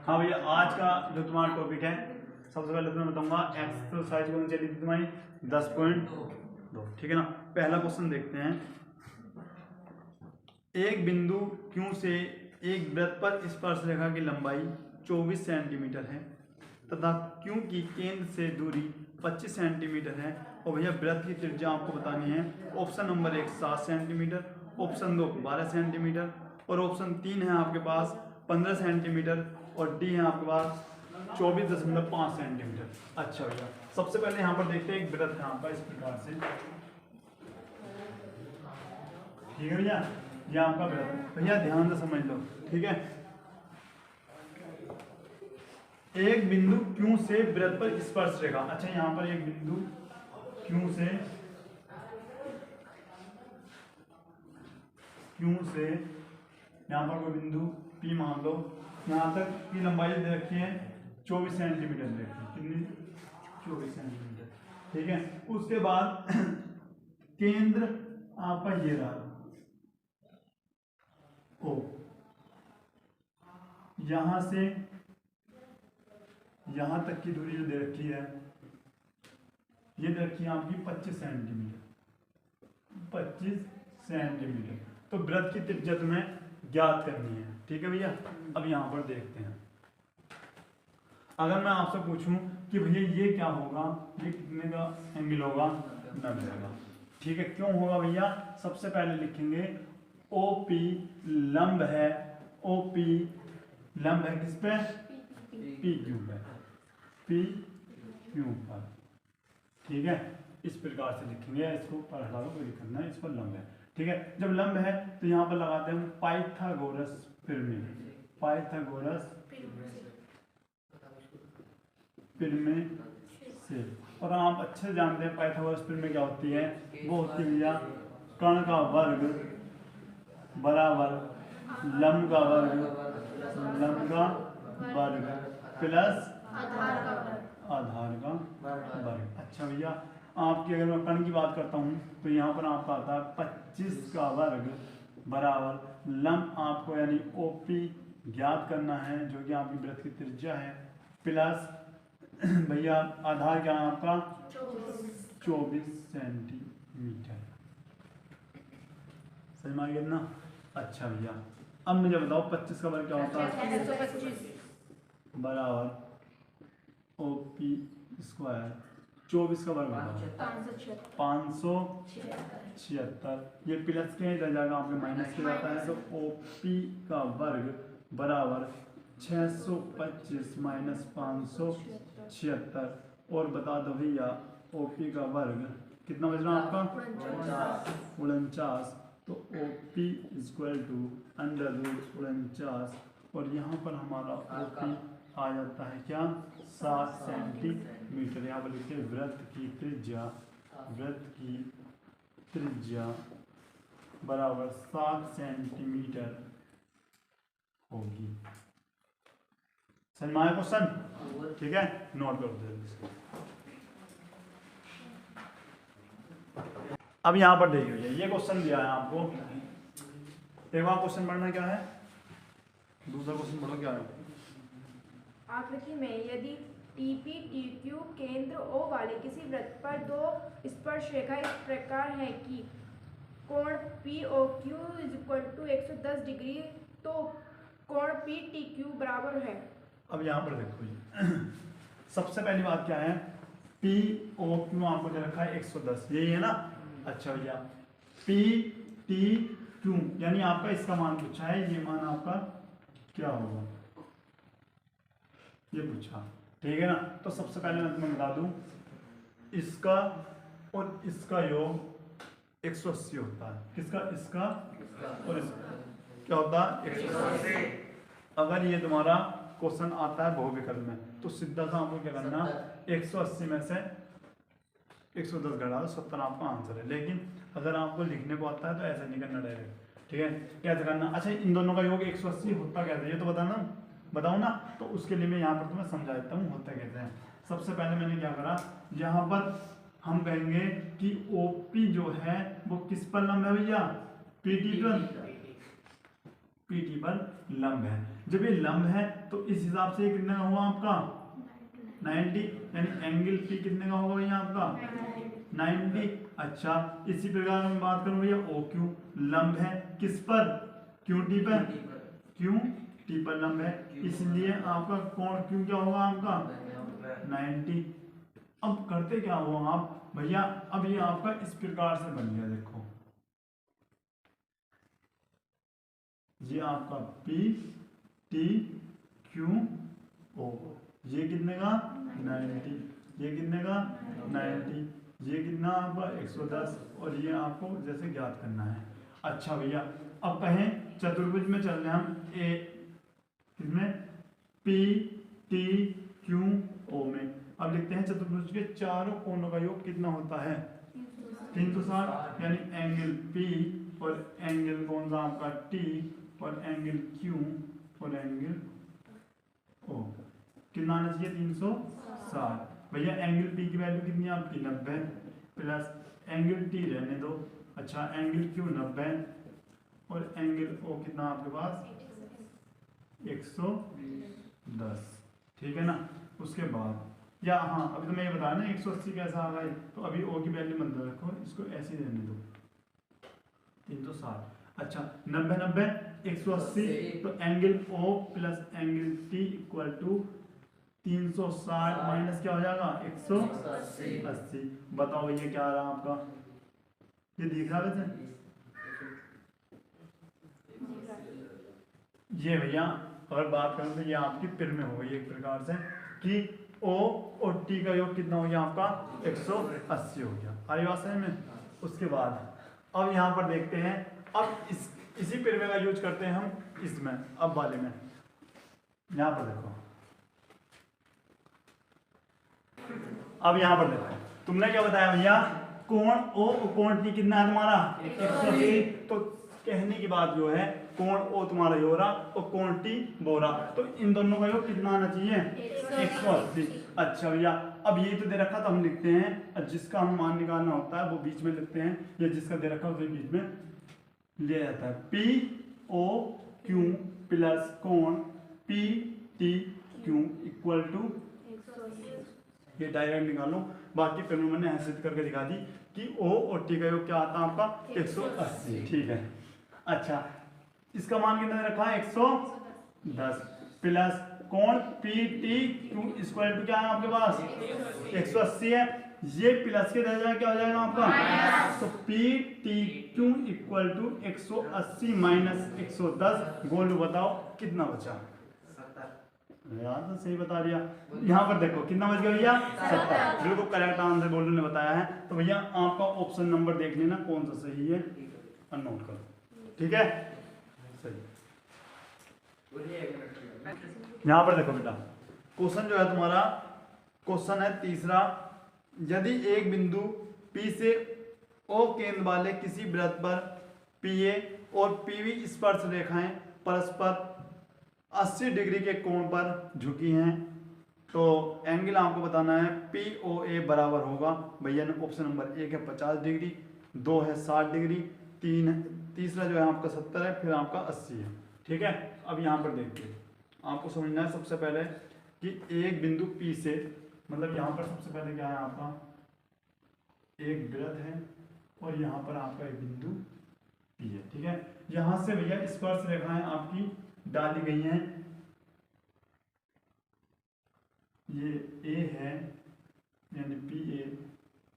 हाँ भैया, आज का जो तुम्हारा टॉपिक है, सबसे पहले तुम्हें बताऊंगा एक्सरसाइज कौन चली थी तुम्हारी 10.2। ठीक है ना। पहला क्वेश्चन देखते हैं। एक बिंदु Q से एक वृत्त पर स्पर्श रेखा की लंबाई 24 सेंटीमीटर है तथा Q की केंद्र से दूरी 25 सेंटीमीटर है और भैया वृत्त की त्रिज्या आपको बतानी है। Option number 1 7 centimetre, option 2 12 centimetre और ऑप्शन 3 है आपके पास 15 सेंटीमीटर और डी है आपके पास 24.5 सेंटीमीटर। अच्छा भैया, सबसे पहले यहाँ पर देखते हैं एक वृत्त है आपका इस प्रकार से। ठीक है भैया, ये आपका वृत्त, भैया ध्यान से समझ लो। ठीक है, एक बिंदु Q से वृत्त पर स्पर्श रेखा। अच्छा, यहाँ पर एक बिंदु Q से यहाँ पर कोई बिंदु P मान लो, यहाँ तक की लंबाई दे रखी है 24 सेंटीमीटर दे रखी है। कितनी? 24 सेंटीमीटर। ठीक है, उसके बाद केंद्र आपका ये रहा O, यहां से यहां तक की दूरी जो दे रखी है ये दे रखी है आपकी 25 सेंटीमीटर। 25 सेंटीमीटर। तो वृत्त की त्रिज्या तुम्हें ज्ञात करनी है। ठीक है भैया, अब यहां पर देखते हैं। अगर मैं आपसे पूछूं कि भैया ये क्या होगा, ये कितने का एंगल होगा? 90 का। ठीक है, क्यों होगा भैया? सबसे पहले लिखेंगे OP लंब है, OP लंब है किस पे? PQ पे, PQ पर। ठीक है, इस प्रकार से लिखेंगे, इसको पर हटा दो, कोई दिक्कत नहीं, इस पर लंब है। ठीक है, जब लंब है तो यहाँ पर लगाते हैं पाइथागोरस प्रमेय। पाइथागोरस प्रमेय से, और आप अच्छे से जानते हैं पाइथागोरस प्रमेय क्या होती है। वो होती है भैया कर्ण का वर्ग बराबर लंब का वर्ग प्लस आधार का वर्ग। अच्छा भैया, आपकी अगर मैं कर्ण की बात करता हूँ तो यहाँ पर आपका आता है 25 का वर्ग बराबर लंब आपको यानी OP ज्ञात करना है जो कि आपकी वृत्त की त्रिज्या है, प्लस भैया आधार क्या है आपका 24 सेंटीमीटर। समझ में आ गया ना? अच्छा भैया, अब मुझे बताओ 25 का वर्ग क्या होता है? बराबर OP स्क्वायर 24 का वर्ग होता है 576। ये प्लस के इधर जाएगा आपके माइनस के जाता है, तो OP का वर्ग बराबर 625 माइनस 576। और बता दो भैया OP का वर्ग कितना बच रहा आपका? 49। तो OP इक्वल टू √49 और यहाँ पर हमारा OP आ जाता है क्या? 7 सेंटीमीटर। यहाँ पर लिखते हैं वृत्त की त्रिज्या बराबर 7 सेंटीमीटर होगी। समझ में आया क्वेश्चन? ठीक है, नोट कर दो। अब यहाँ पर देखिए, ये क्वेश्चन दिया है आपको। एक बार क्वेश्चन पढ़ना क्या है, दूसरा क्वेश्चन पढ़ो क्या है। आकृति में यदि TP TQ केंद्र O वाले किसी वृत्त पर दो स्पर्श रेखा इस प्रकार है कि कोण POQ = 110 डिग्री, तो कोण PTQ बराबर है। अब यहाँ पर देखो, सबसे पहली बात क्या है, POQ आपको दे रखा है 110, यही है ना? अच्छा भैया, PTQ यानी आपका इसका मान पूछा है, ये मान आपका क्या होगा ये पूछा। ठीक है ना? तो सबसे पहले मैं तुम्हें बता दूं, इसका और इसका योग 180 होता है। किसका? इसका और इसका क्या होता है? 180। अगर ये तुम्हारा क्वेश्चन आता है बहुविकल्प में तो सीधा सा आपको क्या करना, 180 में से 110 घटा दो, 70 आपका आंसर है। लेकिन अगर आपको लिखने को आता है तो ऐसा नहीं करना डायरेक्ट। ठीक है, कैसे करना? अच्छा, इन दोनों का योग 180 होता कैसे, ये तो बताओ ना। तो उसके लिए मैं यहाँ पर तुम्हें समझा देता हूँ होता कैसे है। सबसे पहले मैंने क्या करा, यहाँ पर हम कहेंगे कि OP जो है वो किस पर लंब है भैया? PT पर लंब है। जब ये लंब है तो इस हिसाब से कितने का हुआ आपका 90, यानी एंगल पी कितने का होगा भैया आपका 90। अच्छा, इसी प्रकार में बात करूं भैया ओ क्यू लंब है किस पर, क्यू टी पर, क्यू टी पर लंब है, इसलिए आपका कोण क्यू क्या होगा आपका 90। अब करते क्या हुआ आप भैया, अब ये आपका इस प्रकार से बन गया, देखो ये आपका पी टी क्यू ओ, ये कितने का 90, ये कितने का 90, ये कितना आपका 110, और ये आपको जैसे ज्ञात करना है। अच्छा भैया, अब कहें चतुर्भुज में चल रहे हैं हम, ए किसमें पी टी क्यू ओ में। अब लिखते हैं चतुर्भुज के चारों कोणों का योग कितना होता है 360, यानी एंगल पी और एंगल कौन सा आपका टी और एंगल क्यू और एंगल ओ कितना आना चाहिए 360। भैया एंगल पी की वैल्यू कितनी है आपकी 90 प्लस एंगल टी रहने दो, अच्छा एंगल क्यू 90 और एंगल ओ कितना आपके पास 110, ठीक है ना। उसके बाद या हाँ, अभी तो मैं ये बताया ना 180 कैसा आ रहा है, तो अभी ओ की वैल्यू मत रखो, इसको ऐसे ही रहने दो 360। अच्छा 90 90 180, तो angle O plus angle T equal to 360 minus क्या हो जाएगा 180। बताओ ये क्या आ रहा आपका, ये दिख रहा वैसे ये भैया, अगर बात करूं तो ये आपकी पिर में हो गई एक प्रकार से कि ओ और टी का योग कितना हो गया आपका 180 हो गया, आई बात समझ में। उसके बाद अब यहाँ पर देखते हैं, अब इसी पिर में का यूज करते हैं हम इसमें, अब वाले में यहाँ पर देखो, अब यहाँ पर देखो तुमने क्या बताया भैया, कोण ओ और कोण टी कितना है तुम्हारा 180, तो कहने की बात जो है कोण ओ तुम्हारा ये हो रहा और कोण टी वो रहा, तो इन दोनों का योग कितना आना चाहिए 180। अच्छा भैया, अब ये तो दे रखा तो हम लिखते हैं, जिसका हम मान निकालना होता है वो बीच में लिखते हैं, या जिसका दे रखा उसे बीच में लिया जाता है। पी ओ क्यू प्लस कोण P T Q equal to, ये डायरेक्ट निकालो, बाकी फिर मैंने हैसियत करके दिखा दी कि ओ और टी का योग क्या आता है आपका 180, ठीक है। अच्छा इसका मान कितना दे रखा है 110 प्लस कोण P T Q equal to क्या है आपके पास 180 है, ये प्लस के दर्जा क्या हो जाएगा आपका, तो P T Q equal to 180 minus 110, Golu बताओ कितना बचा। यार तो सही बता दिया, यहाँ पर देखो कितना बच गया भैया 70, बिल्कुल करेक्ट आंसर गोलू ने बताया है। तो भैया आपका ऑप्शन नंबर देख लेना कौन सा सही है और नोट करो, ठीक है सही। यहाँ पर देखो बेटा, क्वेश्चन जो है तुम्हारा, क्वेश्चन है तीसरा, यदि एक बिंदु P से O केंद्र वाले किसी वृत्त पर PA और PB स्पर्श रेखाएं परस्पर 80 डिग्री के कोण पर झुकी हैं, तो एंगल आपको बताना है POA बराबर होगा भैया ने, ऑप्शन नंबर 1 है 50 डिग्री, 2 है 60 डिग्री, तीसरा जो है आपका 70 है, फिर आपका 80 है, ठीक है। अब यहाँ पर देखते हैं, आपको समझना है सबसे पहले कि एक बिंदु P से, मतलब यहाँ पर सबसे पहले क्या है आपका एक वृत्त है और यहाँ पर आपका एक बिंदु P है, ठीक है। यहाँ से भैया स्पर्श रेखाएं आपकी डाली गई हैं, ये A है यानी PA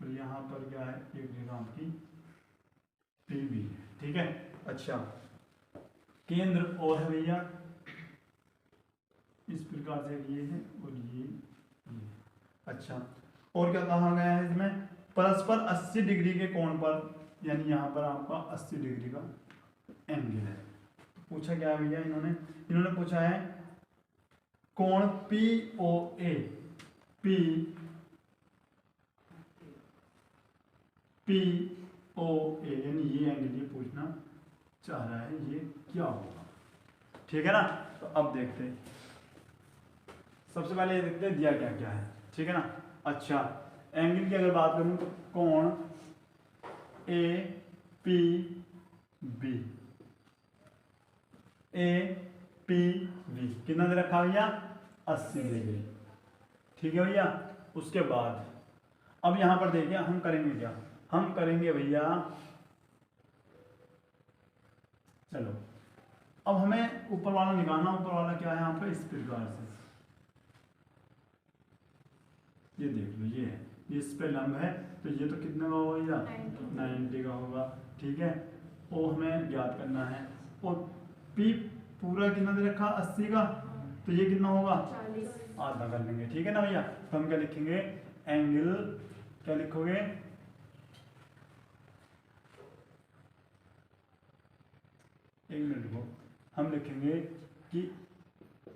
और यहाँ पर क्या है एक रेखा आपकी PB, ठीक है। अच्छा केंद्र O है भैया इस प्रकार से, ये है और ये। अच्छा और क्या कहा गया है इसमें, परस्पर 80 डिग्री के कोण पर, यानी यहाँ पर आपका 80 डिग्री का एंगल है। पूछा क्या है भैया इन्होंने पूछा है कोण POA POA यानी ये एंगल, ये पूछना चाह रहा है ये क्या होगा, ठीक है ना। तो अब देखते हैं, सबसे पहले ये देखते हैं दिया क्या क्या है, ठीक है ना। अच्छा एंगल की अगर बात करूं तो कोण APB कितना दे रखा भैया 80 डिग्री। ठीक है भैया। उसके बाद अब यहाँ पर देखिए हम करेंगे क्या, हम करेंगे भैया, चलो अब हमें ऊपर वाला निकालना। ऊपर वाला क्या है यहाँ पे, इस प्रकार से ये देख लो, ये है, ये इस पे लंब है, तो ये तो कितने का होगा भैया 90 का होगा। ठीक है, वो हमें ज्ञात करना है। और पी पूरा कितना दे रखा 80 का, तो ये कितना होगा 40। आधा कर लेंगे। ठीक है ना भैया। तो हम क्या लिखेंगे, एंगल, क्या लिखोगे, एक मिनट को, हम लिखेंगे कि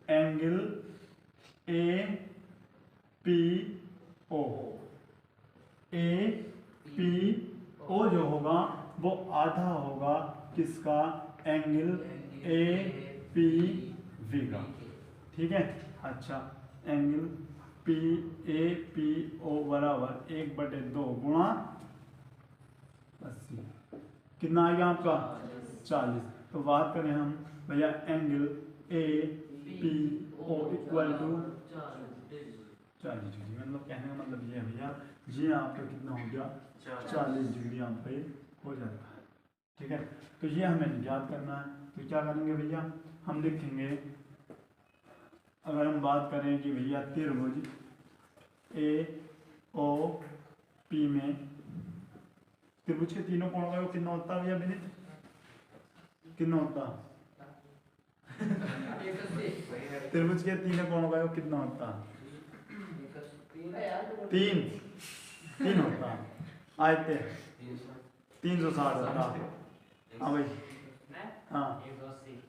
angle A P O, A P O जो होगा वो आधा होगा किसका, एंगल ए पी वी का। ठीक है। अच्छा, angle P A P O बराबर 1/2 गुणा 80, कितना आएगा आपका 40। तो बात करें हम भैया, angle A P O equal to 40 degree, मतलब कहने का मतलब ये है भैया, ये आपका कितना हो गया 40 डिग्री यहाँ पे हो जाता है। ठीक है, तो ये हमें याद करना है। तो क्या करेंगे भैया, हम लिखेंगे, अगर हम बात करें कि भैया त्रिभुज ए ओ पी में त्रिभुज के तीनों कोणों का कितना होता है भैया विनीत, कितना होता है त्रिभुज के तीनों कोणों का कितना होता है, 3 होता है। आयते 360 होता है। हाँ भाई, हाँ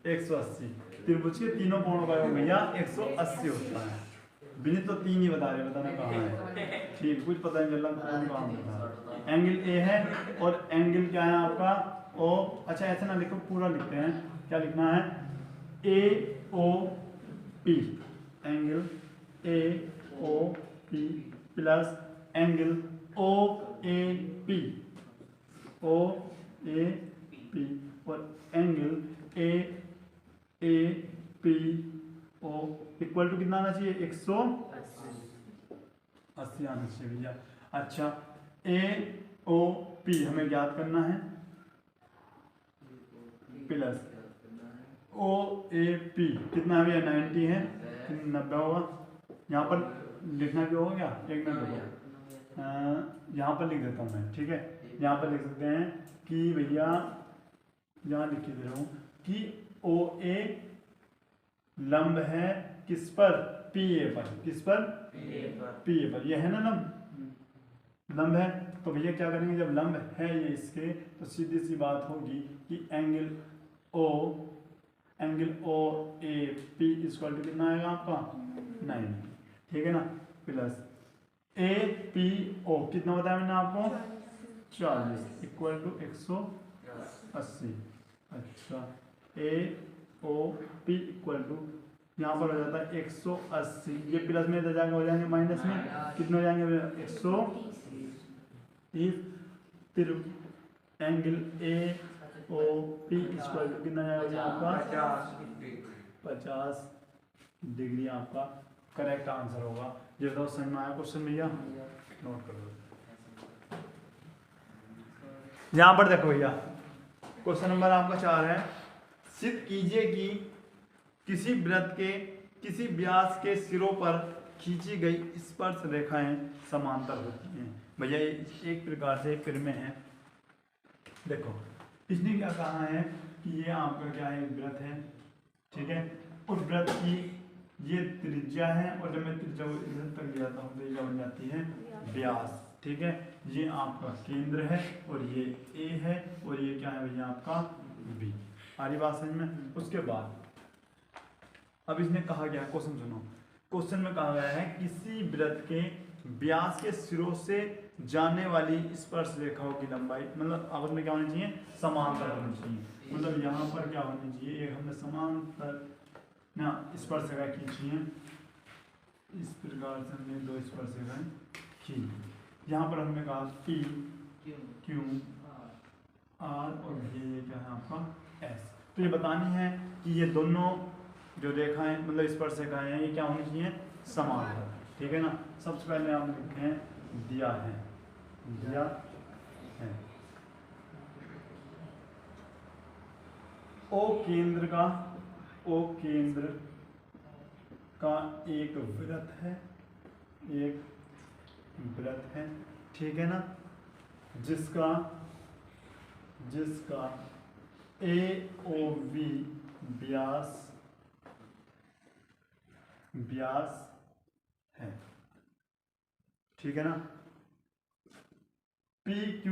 180। त्रिभुज के तीनों कोणों का योग भैया 180 होता है। विनीत तो 3 ही बता रहे, बताना कहाँ है। ठीक, कुछ पता नहीं चल रहा कौन कहाँ बता रहा। एंगल ए है और एंगल क्या है आपका ओ। अच्छा ऐसा ना लिखो, पूरा लिखते हैं। क्या लिखना है, A O P, angle A O P plus angle O A P, O A P, और angle A P O equal to कितना आना चाहिए 180 आना चाहिए भैया। अच्छा, ए ओ पी हमें ज्ञात करना है प्लस ओ ए पी कितना है भैया 90 है, 90 होगा। यहाँ पर लिखना भी होगा क्या, एक मिनट रुको, यहाँ पर लिख देता हूँ मैं। ठीक है, यहाँ पर लिख सकते हैं कि भैया, यहाँ लिख के दे रहा हूँ कि ओ ए लंब है किस पर, पी ए पर, किस पर पी ए पर, ये है ना लंब है। तो भैया क्या करेंगे, जब लंब है ये इसके, तो सीधी सी बात होगी कि angle O A P equal to कितना आएगा आपका 90। ठीक है ना, प्लस ए पी ओ कितना बताया मैंने आपको 40 इक्वल टू 180। अच्छा, A O P equal to यहाँ पर हो जाता है 180, ये प्लस में इधर जाएंगे, हो जाएंगे माइनस में, कितने हो जाएंगे 130। Angle A O P equal to कितना जाएगा आपका 50 डिग्री, आपका करेक्ट आंसर होगा। ये बताओ समझ में आया क्वेश्चन भैया, नोट कर लो। यहाँ पर देखो भैया, क्वेश्चन नंबर आपका 4 है, सिद्ध कीजिए कि किसी वृत्त के किसी व्यास के सिरों पर खींची गई स्पर्श रेखाएं समांतर होती हैं। भैया एक प्रकार से फिर में है। देखो इसने क्या कहा है कि ये आपका क्या है, वृत्त है। ठीक है, उस वृत्त की ये त्रिज्या है, और जब मैं त्रिज्या को इधर तक ले जाता हूँ तो ये बन जाती है व्यास। ठीक है, ये आपका केंद्र है और ये ए है, और ये क्या है भैया आपका बी। सारी बात समझ में। उसके बाद अब इसने कहा गया, क्वेश्चन सुनो, क्वेश्चन में कहा गया है किसी वृत्त के व्यास के सिरों से जाने वाली स्पर्श रेखाओं की लंबाई, मतलब आपस में क्या होनी चाहिए, समांतर होनी चाहिए। मतलब यहाँ पर क्या होनी चाहिए, एक हमने समांतर ना स्पर्श रेखा खींची है, इस प्रकार से हमने 2 स्पर्श रेखाएं खींची। यहाँ पर हमने कहा पी क्यू आर और ये क्या है आपका एस। तो ये बतानी है कि ये दोनों जो रेखाएं मतलब स्पर्श रेखाएं हैं ये क्या होनी चाहिए, समांतर, ठीक है ना। सबसे पहले हम लिखते हैं दिया है, दिया है। ओ केंद्र का एक वृत्त है, एक वृत्त है, ठीक है ना, जिसका AOB व्यास है, ठीक है ना। PQ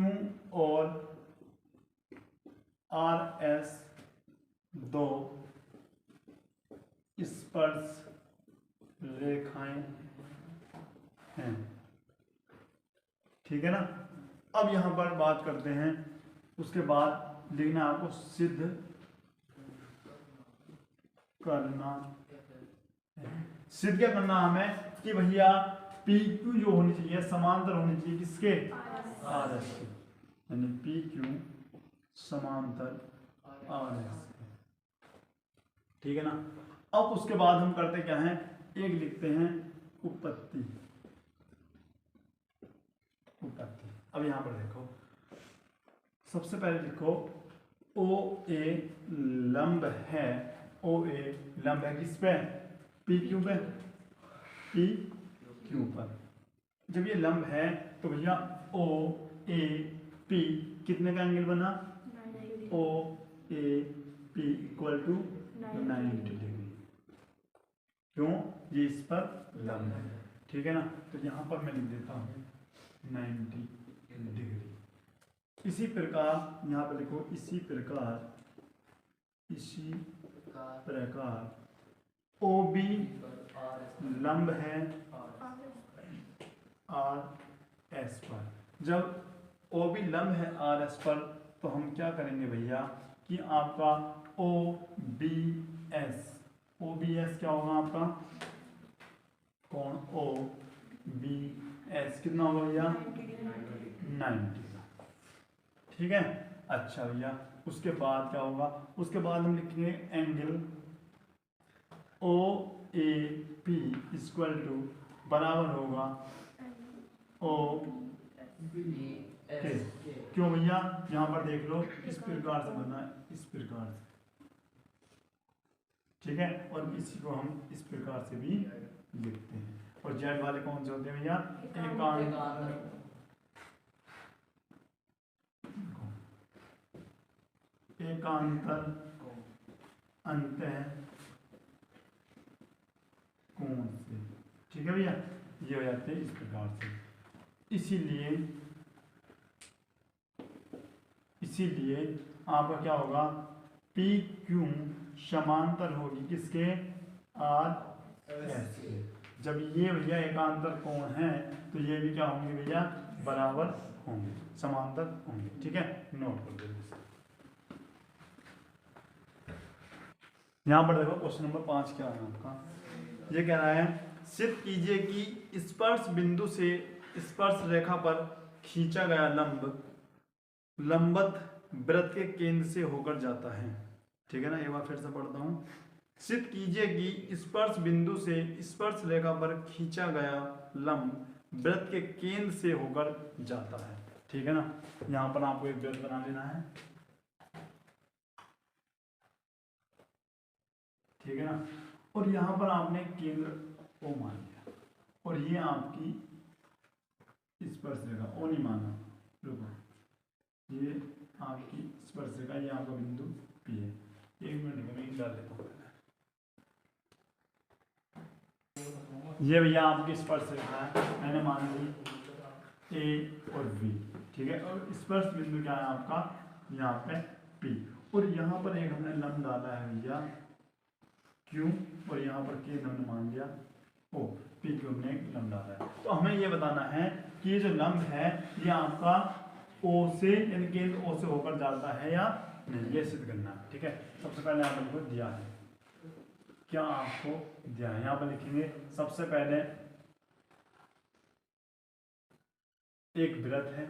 और RS दो स्पर्श रेखाएं हैं, ठीक है ना। अब यहां पर बात करते हैं, उसके बाद लिखना आपको सिद्ध करना है। सिद्ध क्या करना हमें कि भैया PQ जो होनी चाहिए समांतर होनी चाहिए किसके, RS के, यानी PQ समांतर RS के, ठीक है ना। अब उसके बाद हम करते क्या हैं, एक लिखते हैं उपपत्ति। अब यहां पर देखो, सबसे पहले लिखो OA लंब है, OA लंब है किस पे, PQ पे, PQ पर। जब ये लंब है तो भैया OAP कितने का एंगल बना, OAP इक्वल टू 90 डिग्री, क्यों, ये इस पर लंब है, ठीक है ना। तो यहां पर मैं लिख देता हूं 90 डिग्री। इसी प्रकार यहाँ पर लिखो, इसी प्रकार OB लंब है RS पर। जब OB लंब है RS पर तो हम क्या करेंगे भैया कि आपका OBS क्या होगा आपका कोण OBS कितना होगा भैया 90, ठीक है। अच्छा भैया उसके बाद क्या होगा, उसके बाद हम लिखेंगे एंगल OAP इक्वल टू बराबर होगा OBS। क्यों भैया, यहाँ पर देख लो इस प्रकार से बना है, इस प्रकार से, ठीक है। और इसी को हम इस प्रकार से भी लिखते हैं। और जेड वाले कौन से होते हैं भैया, एकांतर अंतः कोण से, ठीक है भैया, ये हो जाते हैं इस प्रकार से। इसीलिए आपका क्या होगा, PQ समांतर होगी किसके, RS के। जब ये भैया एकांतर कोण है तो ये भी क्या होंगे भैया, बराबर होंगे, समांतर होंगे, ठीक है। नोट कर दो। यहाँ पर देखो क्वेश्चन नंबर 5 क्या है आपका, ये कह रहा है सिद्ध कीजिए कि स्पर्श बिंदु से स्पर्श रेखा पर खींचा गया लंबवत वृत्त के केंद्र से होकर जाता है, ठीक है ना। एक बार फिर से पढ़ता हूँ, सिद्ध कीजिए कि स्पर्श बिंदु से स्पर्श रेखा पर खींचा गया लंब वृत्त के केंद्र से होकर जाता है, ठीक है ना। यहाँ पर आपको एक वृत्त बना लेना है, ठीक है ना। और यहाँ पर आपने केंद्र O मान लिया, और ये आपकी स्पर्श रेखा, O नहीं माना, रुको, ये आपकी स्पर्श रेखा, ये आपका बिंदु P है। एक मिनट में डाल लेता हूँ, ये भैया आपकी स्पर्श रेखा है, मैंने मान ली A और B, ठीक है। और स्पर्श बिंदु क्या है आपका, यहाँ पे P, और यहाँ पर एक हमने लंब डाला है भैया Q, और यहाँ पर K हमने मान लिया O, PQ में एक लंब डाला है। तो हमें ये बताना है कि ये जो लंब है ये आपका O से, यानी केंद्र O से होकर जाता है या नहीं, ये सिद्ध करना है, ठीक है। सबसे पहले यहाँ पर दिया है, क्या आपको दिया है, यहाँ पर लिखेंगे सबसे पहले एक वृत्त है,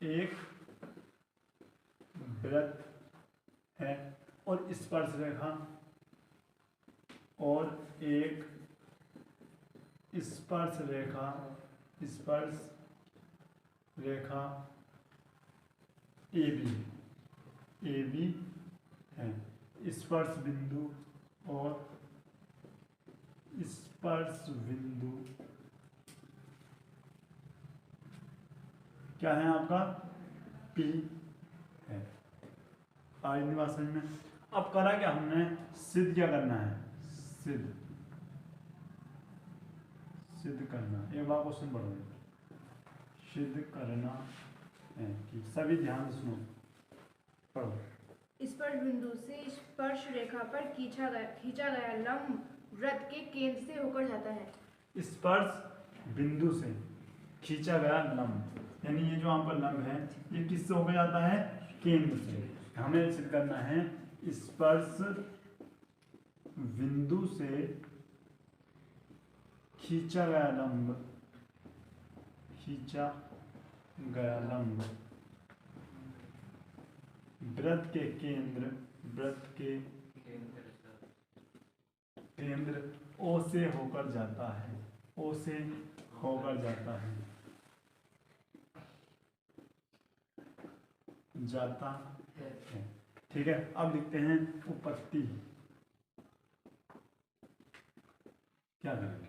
एक वृत्त है और स्पर्श रेखा और एक स्पर्श रेखा ए बी है। स्पर्श बिंदु और स्पर्श बिंदु क्या है आपका P है। आगे बात समझ में। अब करा क्या हमने, सिद्ध क्या करना है, सिद्ध करना। एक बार क्वेश्चन पढ़ो, सिद्ध करना है कि सभी ध्यान से सुनो, पढ़ो। स्पर्श बिंदु से स्पर्श रेखा पर खींचा गया लंब वृत्त के केंद्र से होकर जाता है। स्पर्श बिंदु से खींचा गया लंब, यानी ये जो यहाँ पर लंब है ये किससे होकर जाता है, केंद्र से। हमें सिद्ध करना है स्पर्श बिंदु से खींचा गया लंब वृत्त के केंद्र O से होकर जाता है, जाता है। ठीक है, अब लिखते हैं उपपत्ति। क्या करेंगे,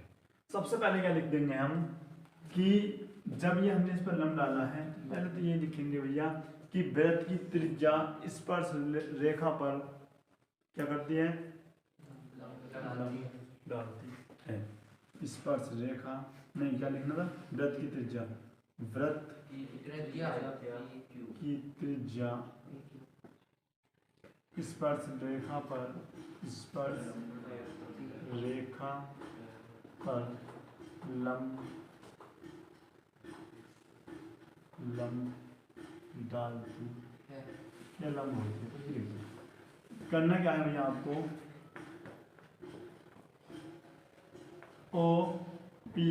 सबसे पहले क्या लिख देंगे हम कि जब ये हमने इस पर लंब डाला है, पहले तो ये लिखेंगे भैया कि वृत्त की त्रिज्या स्पर्श रेखा पर क्या करती है, डालती है। स्पर्श रेखा नहीं, क्या लिखना था, वृत्त की त्रिज्या, वृत्त की त्रिज्या स्पर्श रेखा पर लंब डालती है, या लंब होती है। करना क्या है भैया आपको, OPA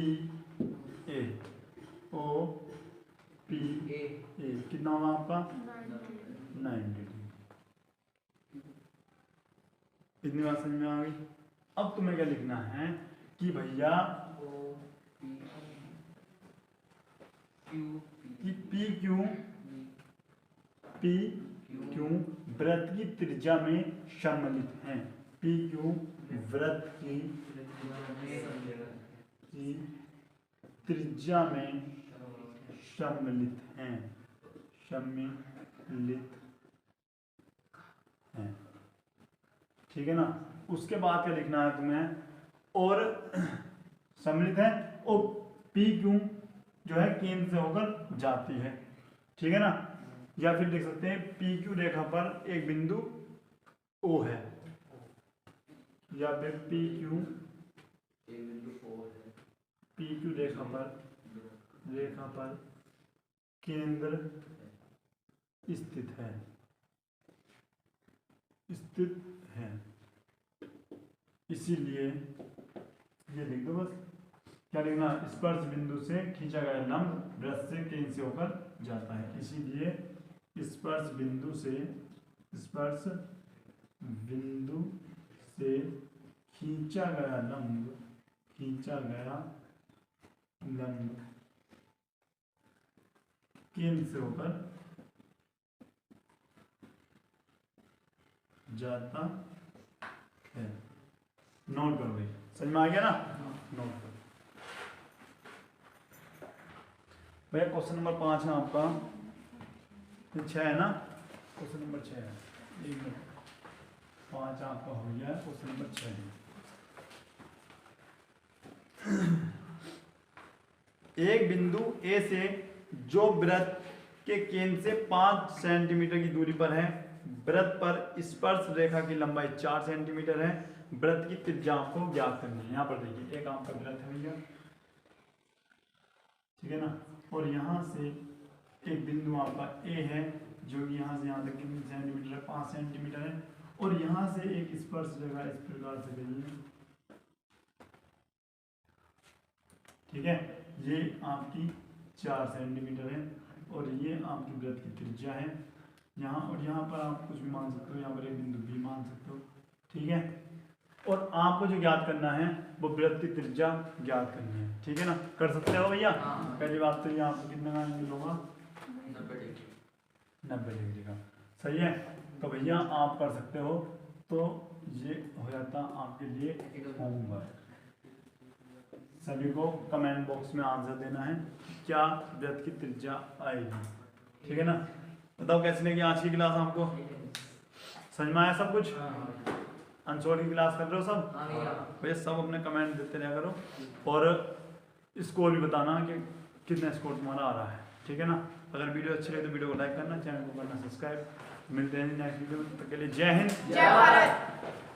कितना होगा आपका 90। इतनी बात समझ में आ गई। अब तुम्हें क्या लिखना है कि भैया PQ वृत्त की त्रिज्या में सम्मिलित हैं। PQ वृत्त की त्रिज्या में सम्मिलित हैं, ठीक है ना। उसके बाद क्या लिखना है तुम्हें, और सम्मिलित है और PQ जो है केंद्र से होकर जाती है, ठीक है ना। या फिर लिख सकते हैं PQ रेखा पर एक बिंदु O है, या फिर PQ रेखा पर केंद्र स्थित है, इसीलिए ये लिख दो बस। क्या लिखना, स्पर्श बिंदु से खींचा गया लंब वृत्त से केंद्र से होकर जाता है, इसीलिए स्पर्श बिंदु से खींचा गया लंब केंद्र से होकर जाता है। नोट करो भाई, समझ में आ गया ना, नोट करो भैया। क्वेश्चन नंबर 5 है आपका, 6 है ना, क्वेश्चन नंबर 6 है, 1 मिनट, 5 आपका हो गया, क्वेश्चन नंबर 6 है। एक बिंदु A से जो वृत्त के केंद्र से 5 सेंटीमीटर की दूरी पर है, वृत्त पर स्पर्श रेखा की लंबाई 4 सेंटीमीटर है, वृत्त की त्रिज्या आपको ज्ञात करनी है। यहाँ पर देखिए, एक आपका वृत्त है भैया, ठीक है ना, और यहाँ से एक बिंदु आपका A है जो कि यहाँ से यहाँ तक कितनी सेंटीमीटर है, 5 सेंटीमीटर है, और यहाँ से एक स्पर्श रेखा इस प्रकार से गई है, ठीक है। ये आपकी 4 सेंटीमीटर है और ये आपकी वृत्त की त्रिज्या है यहाँ, और यहाँ पर आप कुछ भी मान सकते हो, यहाँ पर एक बिंदु B मान सकते हो, ठीक है। और आपको जो ज्ञात करना है वो वृत्त की त्रिज्या ज्ञात करनी है, ठीक है ना। कर सकते हो भैया। पहली बात तो ये आपको कितने का एंगल होगा, 90 डिग्री का, सही है। तो भैया आप कर सकते हो, तो ये हो जाता आपके लिए होमवर्क। सभी को कमेंट बॉक्स में आंसर देना है क्या वृत्त की त्रिज्या आएगी, ठीक है ना। बताओ कैसे लगी आज की क्लास आपको, समझ में आया सब कुछ। अनसोल्ड की क्लास कर रहे हो सब भैया, सब अपने कमेंट देते रहा करो और स्कोर भी बताना कि कितना स्कोर तुम्हारा आ रहा है, ठीक है ना। अगर वीडियो अच्छी लगे तो वीडियो को लाइक करना, चैनल को करना सब्सक्राइब। मिलते हैं नेक्स्ट वीडियो में, तब तक के लिए जय हिंद जय भारत।